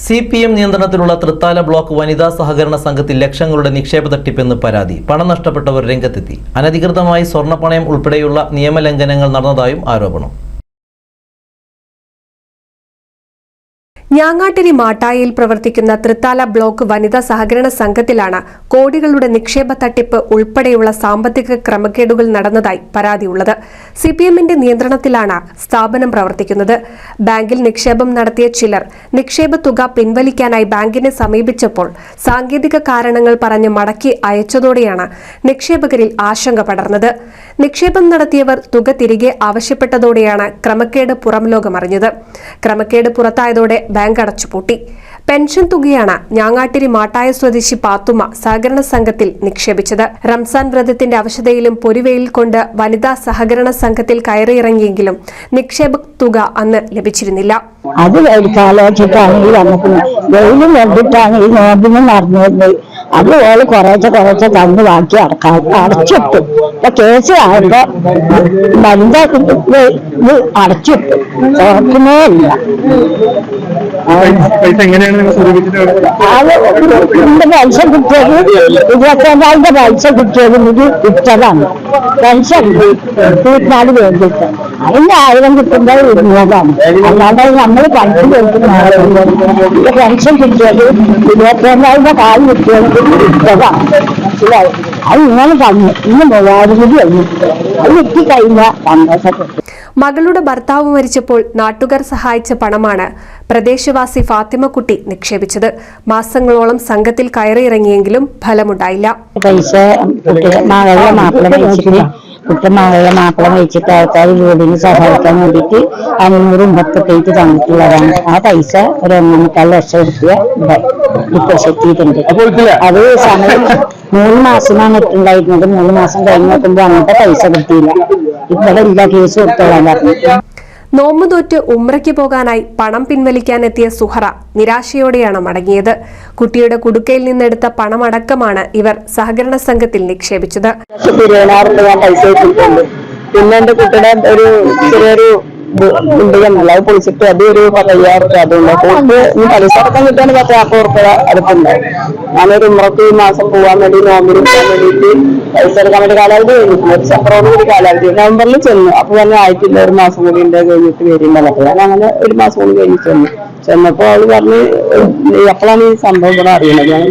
CPM നിയന്ത്രണത്തിലുള്ള Thrithala block വനിതാ സഹകരണ സംഘത്തിൽ ലക്ഷങ്ങളുടെ നിക്ഷേപ തട്ടിപ്പെന്ന് പരാതി. പണം നഷ്ടപ്പെട്ടവർ രംഗത്തെത്തി. അനധികൃതമായി സ്വർണ്ണപ്പണയം ഉൾപ്പെടെയുള്ള നിയമലംഘനങ്ങൾ നടന്നതായും ആരോപണം. ഞാങ്ങാട്ടിരി മാട്ടായിൽ പ്രവർത്തിക്കുന്ന തൃത്താല ബ്ലോക്ക് വനിതാ സഹകരണ സംഘത്തിലാണ് കോടികളുടെ നിക്ഷേപ തട്ടിപ്പ് ഉൾപ്പെടെയുള്ള സാമ്പത്തിക ക്രമക്കേടുകൾ നടന്നതായി പരാതിയുള്ളത്. CPMന്റെ നിയന്ത്രണത്തിലാണ് സ്ഥാപനം പ്രവർത്തിക്കുന്നത്. ബാങ്കിൽ നിക്ഷേപം നടത്തിയ ചിലർ നിക്ഷേപ തുക പിൻവലിക്കാനായി ബാങ്കിനെ സമീപിച്ചപ്പോൾ സാങ്കേതിക കാരണങ്ങൾ പറഞ്ഞ് മടക്കി അയച്ചതോടെയാണ് നിക്ഷേപകരിൽ ആശങ്ക പടർന്നത്. നിക്ഷേപം നടത്തിയവർ തുക തിരികെ ആവശ്യപ്പെട്ടതോടെയാണ് ക്രമക്കേട് പുറംലോകമറിഞ്ഞത്. ക്രമക്കേട് പുറത്തായതോടെ ബാങ്ക് അടച്ചുപൂട്ടി. പെൻഷൻ തുകയാണ് ഞാങ്ങാട്ടിരി മാട്ടായ സ്വദേശി പാത്തുമ്മ സഹകരണ സംഘത്തിൽ നിക്ഷേപിച്ചത്. റംസാൻ വ്രതത്തിന്റെ അവശതയിലും പൊരിവെയിൽ കൊണ്ട് വനിതാ സഹകരണ സംഘത്തിൽ കയറിയിറങ്ങിയെങ്കിലും നിക്ഷേപ തുക അന്ന് ലഭിച്ചിരുന്നില്ല. അത് കാലോചിട്ടാണെങ്കിൽ നമുക്ക് വെയിലും കണ്ടിട്ടാണ് ഈ നോമ്പിന് നടന്നത്. അത് ഓള് കുറേശ്ശെ തന്നു ബാക്കി അടച്ചിട്ടു. ഇപ്പൊ കേസ് ആയപ്പോ വനിത അടച്ചിട്ടു, തുറക്കുന്നേ ഇല്ല. പൈസ കിട്ടിയത് 25,000 പൈസ കിട്ടിയത് ഇത് ഇട്ടതാണ്. പെൻഷൻ 24 വേണ്ടിയിട്ട് അതിന് 1000 കിട്ടുമ്പോൾ 200ആണ്. അല്ലാതെ നമ്മൾ പൈസ കൊടുക്കുന്ന പെൻഷൻ കിട്ടിയത് 25,000 കാല് കിട്ടിയത് ഇട്ടതാണ്. മനസ്സിലായി? അത് ഇങ്ങനെ തന്നു. ഇന്ന് 3000 കൂടി കഴിഞ്ഞിട്ട് അത് കിട്ടിക്കഴിഞ്ഞ സന്തോഷപ്പെട്ടു. മകളുടെ ഭർത്താവ് മരിച്ചപ്പോൾ നാട്ടുകാർ സഹായിച്ച പണമാണ് പ്രദേശവാസി ഫാത്തിമക്കുട്ടി നിക്ഷേപിച്ചത്. മാസങ്ങളോളം സംഘത്തിൽ കയറിയിറങ്ങിയെങ്കിലും ഫലമുണ്ടായില്ല. പൈസ മകളുടെ മാപ്പിള വെച്ചിട്ട് ആൾക്കാർ വീടിന് സഹായിക്കാൻ വേണ്ടിയിട്ട് 500 തന്നിട്ടുള്ളതാണ്. ആ പൈസ ഒരു 1.25 ലക്ഷം രൂപ ഡിപ്പോസിറ്റ് ചെയ്തിട്ടുണ്ട്. അത് സമയം 3 മാസമാണ് ഇട്ടുണ്ടായിരുന്നത്. 3 മാസം കഴിഞ്ഞ് നോക്കുമ്പോൾ അങ്ങനത്തെ പൈസ കിട്ടിയില്ല. ഇവിടെ ഇല്ല, കേസ് കൊടുത്തോളാൻ പറഞ്ഞു. നോമ്പ് തോറ്റ് ഉംറയ്ക്ക് പോകാനായി പണം പിൻവലിക്കാനെത്തിയ സുഹറ നിരാശയോടെയാണ് മടങ്ങിയത്. കുട്ടിയുടെ കുടുക്കയിൽ നിന്നെടുത്ത പണമടക്കമാണ് ഇവർ സഹകരണ സംഘത്തിൽ നിക്ഷേപിച്ചത്. 20,000 പൈസ കിട്ടിയിട്ടുണ്ട്. പിന്നെ എന്റെ കുട്ടിയുടെ ഒരു ചെറിയൊരു ഉണ്ട്, അത് പൊളിച്ചിട്ട് അത് ഒരു 15,000 അതുകൊണ്ട് പൈസ അടക്കം കിട്ടാൻ 10,40 രൂപ അടുത്തുണ്ടാവും. ഞാനൊരു ഉമ്രക്ക് ഈ മാസം പോകാൻ വേണ്ടി നോമ്പിന് പോകാൻ വേണ്ടിയിട്ട് പൈസ എടുക്കാൻ വേണ്ടി കാലാവധി കഴിഞ്ഞിട്ടുണ്ട്. സെപ്റ്റംബറിൽ കൂടി കാലാവധി നവംബറിൽ ചെന്നു. അപ്പൊ തന്നെ ആയിട്ടില്ല, ഒരു മാസം കൂടി ഉണ്ട് കഴിഞ്ഞിട്ട് വരുന്നത്. അപ്പൊ ഞാൻ അങ്ങനെ ഒരു മാസം കൂടി കഴിഞ്ഞ് ചെന്നപ്പോ അവള് പറഞ്ഞ് എപ്പോഴാണ് ഈ സംഭവം ഇവിടെ അറിയുന്നത്.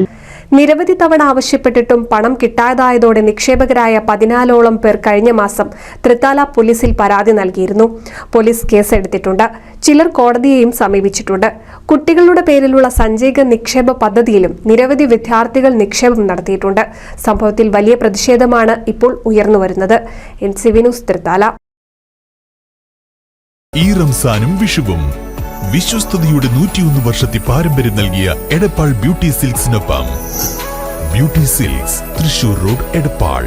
നിരവധി തവണ ആവശ്യപ്പെട്ടിട്ടും പണം കിട്ടാതായതോടെ നിക്ഷേപകരായ 14ഓളം പേർ കഴിഞ്ഞ മാസം തൃത്താല പോലീസിൽ പരാതി നൽകിയിരുന്നു. പോലീസ് കേസെടുത്തിട്ടുണ്ട്. ചിലർ കോടതിയെയും സമീപിച്ചിട്ടുണ്ട്. കുട്ടികളുടെ പേരിലുള്ള സഞ്ചയിക നിക്ഷേപ പദ്ധതിയിലും നിരവധി വിദ്യാർത്ഥികൾ നിക്ഷേപം നടത്തിയിട്ടുണ്ട്. സംഭവത്തിൽ വലിയ പ്രതിഷേധമാണ് ഇപ്പോൾ ഉയർന്നുവരുന്നത്. NCV news Thrithala. ഈ റംസാനും വിഷുവും വിശ്വസ്തയുടെ 101 വർഷത്തെ പാരമ്പര്യം നൽകിയ എടപ്പാൾ ബ്യൂട്ടി സിൽക്സിനൊപ്പം beauty silks, Thrissur road, Edappal.